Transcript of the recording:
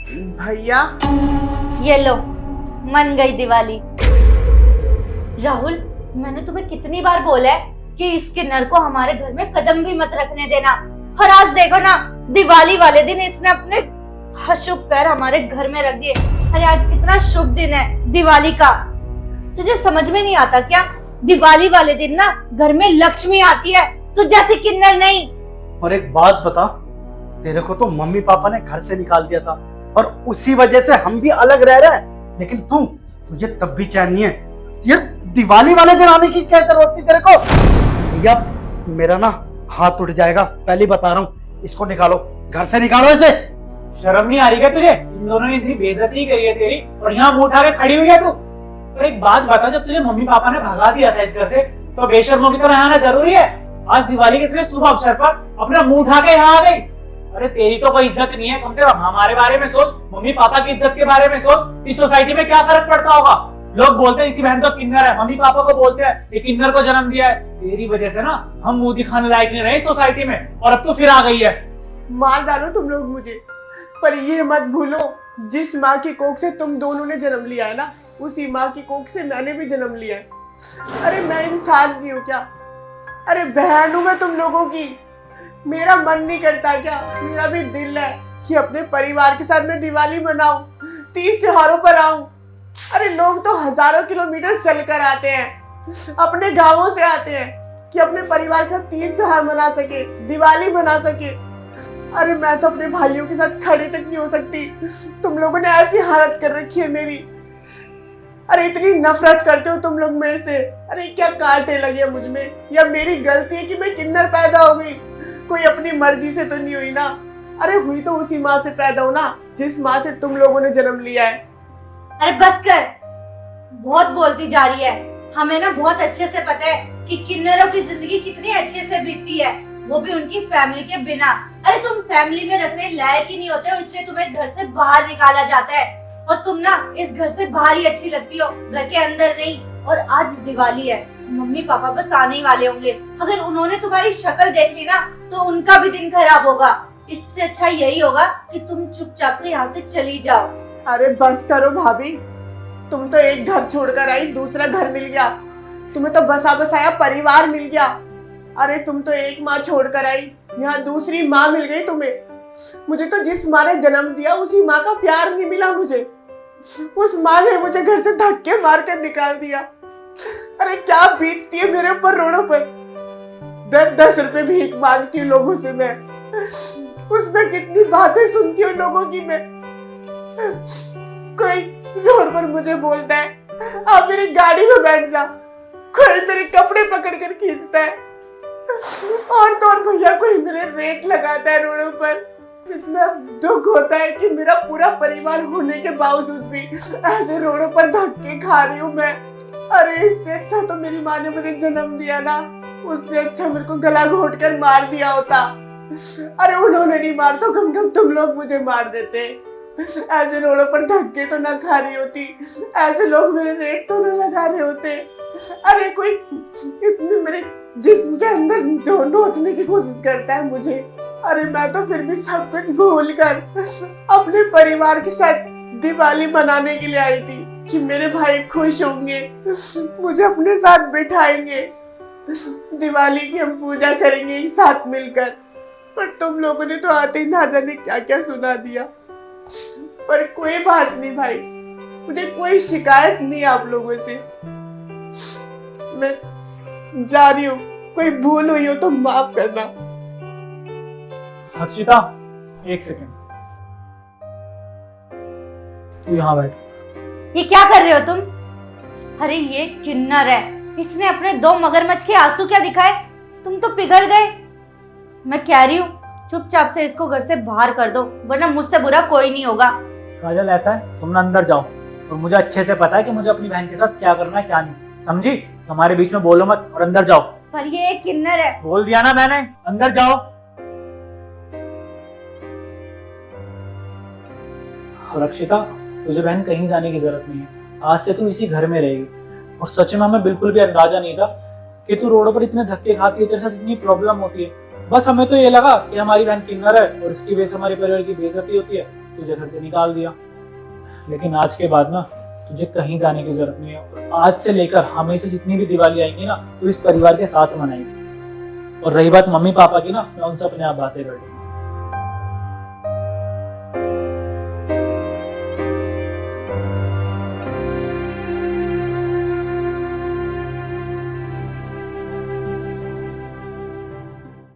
भैया ये लो, मन गई दिवाली। राहुल, मैंने तुम्हें कितनी बार बोला है कि इस किन्नर को हमारे घर में कदम भी मत रखने देना। और आज देखो ना, दिवाली वाले दिन इसने अपने अशुभ पैर हमारे घर में रख दिए। अरे आज कितना शुभ दिन है दिवाली का। तुझे समझ में नहीं आता क्या? दिवाली वाले दिन ना घर में लक्ष्मी आती है, तू जैसी किन्नर नहीं। और एक बात बता, तेरे को तो मम्मी पापा ने घर से निकाल दिया था और उसी वजह से हम भी अलग रह रहे हैं, लेकिन तुझे तब भी चैन नहीं है। यार दिवाली वाले दिन आने की क्या जरूरत थी तेरे को? भैया मेरा ना हाथ उठ जाएगा, पहले बता रहा हूँ। इसको निकालो, घर से निकालो इसे। शर्म नहीं आ रही क्या तुझे? इन दोनों ने इतनी बेइज्जती करी है तेरी और यहाँ मुंह उठा के खड़ी हुई है तू। और एक बात बता, जब तुझे मम्मी पापा ने भगा दिया था इस घर से तो बेशर्मों की तरह आना जरूरी है? आज दिवाली के इतने शुभ अवसर पर अपना मुंह उठा के यहाँ आ गई। अरे तेरी तो कोई इज्जत नहीं है, कम से कम हमारे बारे में सोच, मम्मी पापा की इज्जत के बारे में सोच। इस सोसाइटी में क्या फर्क पड़ता होगा? लोग बोलते हैं कि बहन तो किन्नर है, मम्मी पापा को बोलते हैं ये किन्नर को जन्म दिया है। तेरी वजह से ना हम मुंह दिखाने लायक नहीं रहे इस सोसाइटी में, और अब तो फिर आ गई है। मार डालो तुम लोग मुझे, पर ये मत भूलो जिस माँ की कोख से तुम दोनों ने जन्म लिया है ना, उसी माँ की कोख से मैंने भी जन्म लिया है। अरे मैं इंसान नहीं हूँ क्या? अरे बहन हूँ मैं तुम लोगों की। मेरा मन नहीं करता क्या? मेरा भी दिल है कि अपने परिवार के साथ मैं दिवाली मनाऊं, 30 त्योहारों पर आऊं। अरे लोग तो हजारों किलोमीटर चलकर आते हैं, अपने गांवों से आते हैं कि अपने परिवार के साथ 30 त्योहार मना सके, दिवाली मना सके। अरे मैं तो अपने भाइयों के साथ खड़ी तक नहीं हो सकती। तुम लोगों ने ऐसी हालत कर रखी है मेरी। अरे इतनी नफरत करते हो तुम लोग मेरे से। अरे क्या कांटे लगे मुझ में, या मेरी गलती है कि मैं किन्नर पैदा हो गई? कोई अपनी मर्जी से तो नहीं हुई ना। अरे हुई तो उसी माँ से पैदा हो ना जिस माँ से तुम लोगों ने जन्म लिया है। अरे बस कर, बहुत बोलती जा रही है। हमें ना बहुत अच्छे से पता है कि किन्नरों की जिंदगी कितनी अच्छे से बीतती है, वो भी उनकी फैमिली के बिना। अरे तुम फैमिली में रखने लायक ही नहीं होते हो, इसलिए तुम्हें घर से बाहर निकाला जाता है। और तुम ना इस घर से बाहर ही अच्छी लगती हो, घर के अंदर नहीं। और आज दिवाली है, मम्मी पापा बस आने ही वाले होंगे। अगर उन्होंने तुम्हारी शक्ल देख ली ना तो उनका भी दिन खराब होगा। इससे अच्छा यही होगा कि तुम चुपचाप से यहाँ से चली जाओ। अरे बस करो भाभी, तुम तो एक घर छोड़कर आई, दूसरा घर मिल गया। तुम्हें तो बसा बसाया परिवार मिल गया। अरे तुम तो एक माँ छोड़कर आई, यहाँ दूसरी माँ मिल गई तुम्हें। मुझे तो जिस माँ ने जन्म दिया उसी माँ का प्यार नहीं मिला मुझे। उस माँ ने मुझे घर से धक्के मार कर निकाल दिया। अरे क्या बीतती है मेरे ऊपर रोडों पर। 10-10 रुपए भीख मांगती हूँ लोगों से मैं, उसमें कितनी बातें सुनती हूँ लोगों की मैं। कोई रोड पर मुझे बोलता है आप मेरी गाड़ी में बैठ जा, कोई मेरे कपड़े पकड़ कर खींचता है, और तो और भैया कोई मेरे रेट लगाता है रोडों पर। इतना दुख होता है कि मेरा पूरा परिवार होने के बावजूद भी ऐसे रोडों पर धक्के खा रही हूँ मैं। अरे इससे अच्छा तो मेरी माँ ने मुझे जन्म दिया ना, उससे अच्छा मेरे को गला घोट कर मार दिया होता। अरे उन्होंने नहीं मार तो कम कम तुम लोग मुझे मार देते। ऐसे रोडों पर धक्के तो ना खा रही होती, ऐसे लोग मेरे रेट तो ना लगा रहे होते। अरे कोई इतने मेरे जिस्म के अंदर नोचने की कोशिश करता है मुझे। अरे मैं तो फिर भी सब कुछ भूल कर अपने परिवार के साथ दिवाली मनाने के लिए आई थी कि मेरे भाई खुश होंगे, मुझे अपने साथ बिठाएंगे, दिवाली की हम पूजा करेंगे एक साथ मिलकर। पर तुम लोगों ने तो आते ही ना जाने क्या क्या सुना दिया। पर कोई बात नहीं भाई, मुझे कोई शिकायत नहीं आप लोगों से। मैं जा रही हूँ, कोई भूल हुई हो तो माफ करना। हर्षिता एक सेकंड, तू यहाँ बैठ। ये क्या कर रहे हो तुम? अरे ये किन्नर है, इसने अपने 2 मगरमच्छ के आंसू क्या दिखाए? तुम तो पिघल गए। मैं कह रही हूँ चुपचाप से इसको घर से बाहर कर दो, वरना मुझसे बुरा कोई नहीं होगा। काजल ऐसा है, तुम ना अंदर जाओ, और मुझे अच्छे से पता है कि मुझे अपनी बहन के साथ क्या करना है क्या नहीं, समझी? हमारे बीच में बोलो मत और अंदर जाओ। पर ये एक किन्नर है। बोल दिया ना मैंने, अंदर जाओ। रक्षिता तुझे बहन कहीं जाने की जरूरत नहीं है, आज से तू इसी घर में रहेगी। और सच में हमें बिल्कुल भी अंदाजा नहीं था कि तू रोडों पर इतने धक्के खाती है, तेरे साथ इतनी प्रॉब्लम होती है। बस हमें तो ये लगा कि हमारी बहन किन्नर है और इसकी वजह से हमारे परिवार की बेइज्जती होती है। तुझे घर से निकाल दिया। लेकिन आज के बाद ना तुझे कहीं जाने की जरूरत नहीं है। और आज से लेकर हमेशा जितनी भी दिवाली आएंगी ना, तो इस परिवार के साथ मनाएंगे। और रही बात मम्मी पापा की ना, मैं उनसे अपने आप बातें कर लूंगा।